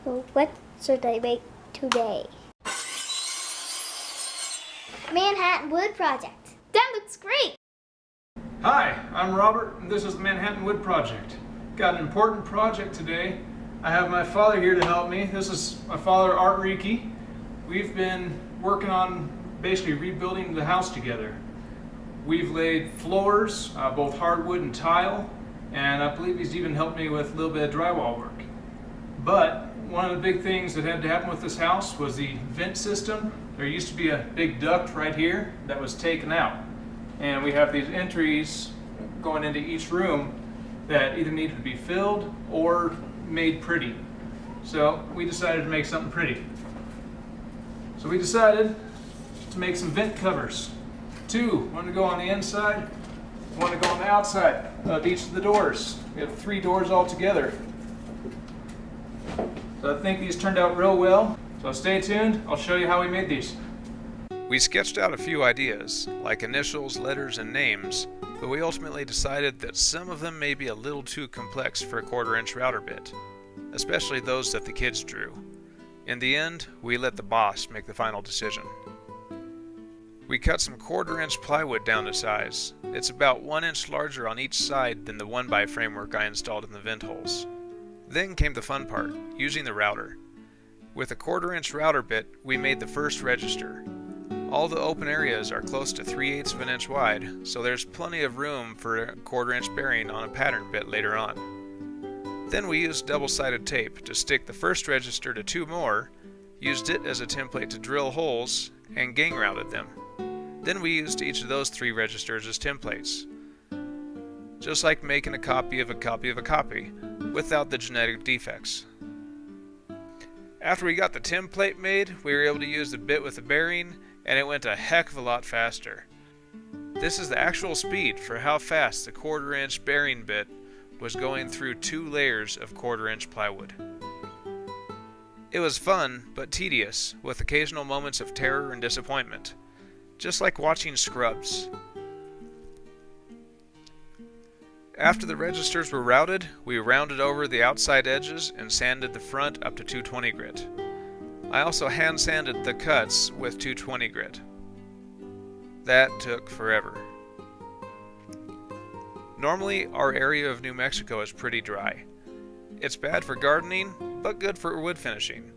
So what should I make today? Manhattan Wood Project. That looks great! Hi, I'm Robert, and this is the Manhattan Wood Project. Got an important project today. I have my father here to help me. This is my father, Art Reiki. We've been working on basically rebuilding the house together. We've laid floors, both hardwood and tile, and I believe he's even helped me with a little bit of drywall work. But one of the big things that had to happen with this house was the vent system. There used to be a big duct right here that was taken out. And we have these entries going into each room that either needed to be filled or made pretty. So we decided to make something pretty. So we decided to make some vent covers. Two, one to go on the inside, one to go on the outside of each of the doors. We have 3 doors altogether. So I think these turned out real well. So stay tuned, I'll show you how we made these. We sketched out a few ideas, like initials, letters, and names, but we ultimately decided that some of them may be a little too complex for a 1/4-inch router bit, especially those that the kids drew. In the end, we let the boss make the final decision. We cut some 1/4-inch plywood down to size. It's about 1 inch larger on each side than the 1x framework I installed in the vent holes. Then came the fun part, using the router. With a 1/4-inch router bit, we made the first register. All the open areas are close to 3/8 of an inch wide, so there's plenty of room for a 1/4-inch bearing on a pattern bit later on. Then we used double-sided tape to stick the first register to 2 more, used it as a template to drill holes, and gang routed them. Then we used each of those 3 registers as templates. Just like making a copy of a copy of a copy, without the genetic defects. After we got the template made, we were able to use the bit with the bearing, and it went a heck of a lot faster. This is the actual speed for how fast the 1/4-inch bearing bit was going through 2 layers of 1/4-inch plywood. It was fun, but tedious, with occasional moments of terror and disappointment, just like watching Scrubs. After the registers were routed, we rounded over the outside edges and sanded the front up to 220 grit. I also hand sanded the cuts with 220 grit. That took forever. Normally, our area of New Mexico is pretty dry. It's bad for gardening, but good for wood finishing.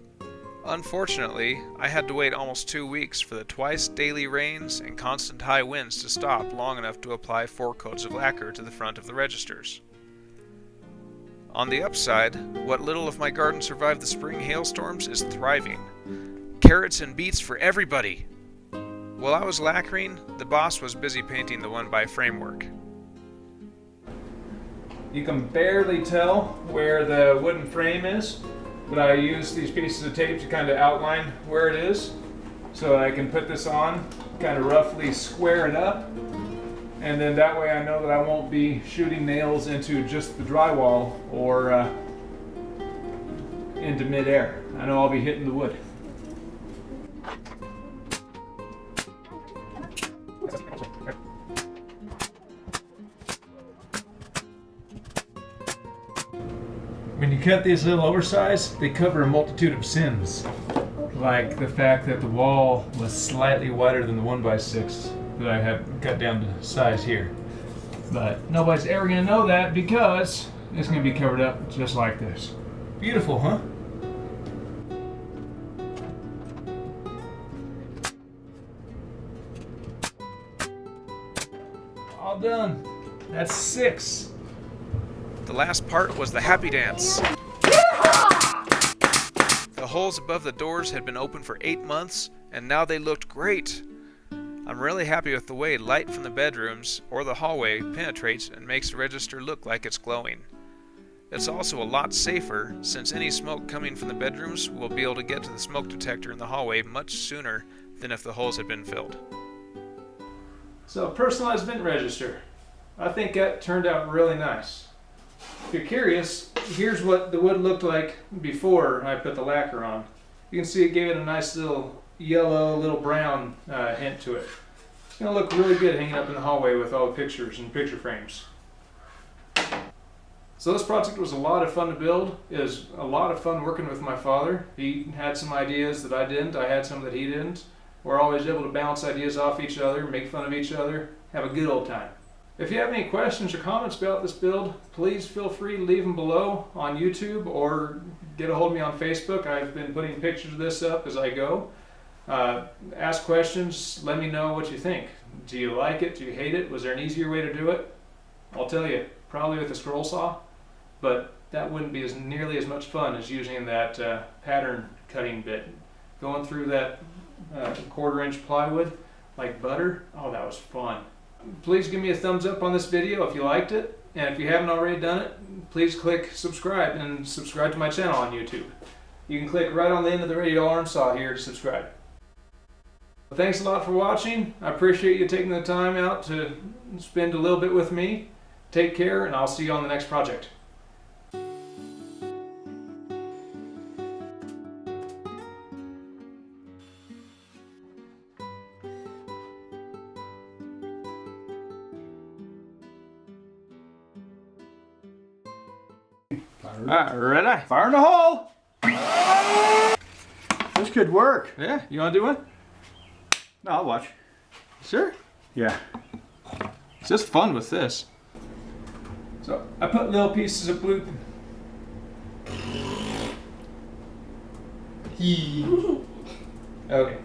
Unfortunately, I had to wait almost 2 weeks for the twice daily rains and constant high winds to stop long enough to apply 4 coats of lacquer to the front of the registers. On the upside, what little of my garden survived the spring hailstorms is thriving. Carrots and beets for everybody! While I was lacquering, the boss was busy painting the 1x framework. You can barely tell where the wooden frame is, but I use these pieces of tape to kind of outline where it is, so I can put this on, kind of roughly square it up, and then that way I know that I won't be shooting nails into just the drywall or into midair. I know I'll be hitting the wood. When you cut these little oversized, they cover a multitude of sins. Like the fact that the wall was slightly wider than the 1x6 that I have cut down to size here. But nobody's ever going to know that because it's going to be covered up just like this. Beautiful, huh? All done. That's 6. The last part was the happy dance. The holes above the doors had been open for 8 months, and now they looked great. I'm really happy with the way light from the bedrooms or the hallway penetrates and makes the register look like it's glowing. It's also a lot safer, since any smoke coming from the bedrooms will be able to get to the smoke detector in the hallway much sooner than if the holes had been filled. So, personalized vent register. I think that turned out really nice. If you're curious, here's what the wood looked like before I put the lacquer on. You can see it gave it a nice little yellow, little brown hint to it. It's going to look really good hanging up in the hallway with all the pictures and picture frames. So this project was a lot of fun to build. It was a lot of fun working with my father. He had some ideas that I didn't. I had some that he didn't. We're always able to bounce ideas off each other, make fun of each other, have a good old time. If you have any questions or comments about this build, please feel free to leave them below on YouTube or get a hold of me on Facebook. I've been putting pictures of this up as I go. Ask questions, let me know what you think. Do you like it? Do you hate it? Was there an easier way to do it? I'll tell you, probably with a scroll saw, but that wouldn't be as nearly as much fun as using that pattern cutting bit. Going through that 1/4-inch plywood like butter, oh, that was fun. Please give me a thumbs up on this video if you liked it, and if you haven't already done it, please click subscribe and subscribe to my channel on YouTube. You can click right on the end of the radial arm saw here to subscribe. Thanks a lot for watching. I appreciate you taking the time out to spend a little bit with me. Take care, and I'll see you on the next project. Alright, ready? Fire in the hole! This could work. Yeah, you want to do one? No, I'll watch. Sure. Yeah. It's just fun with this. So I put little pieces of blue. Okay.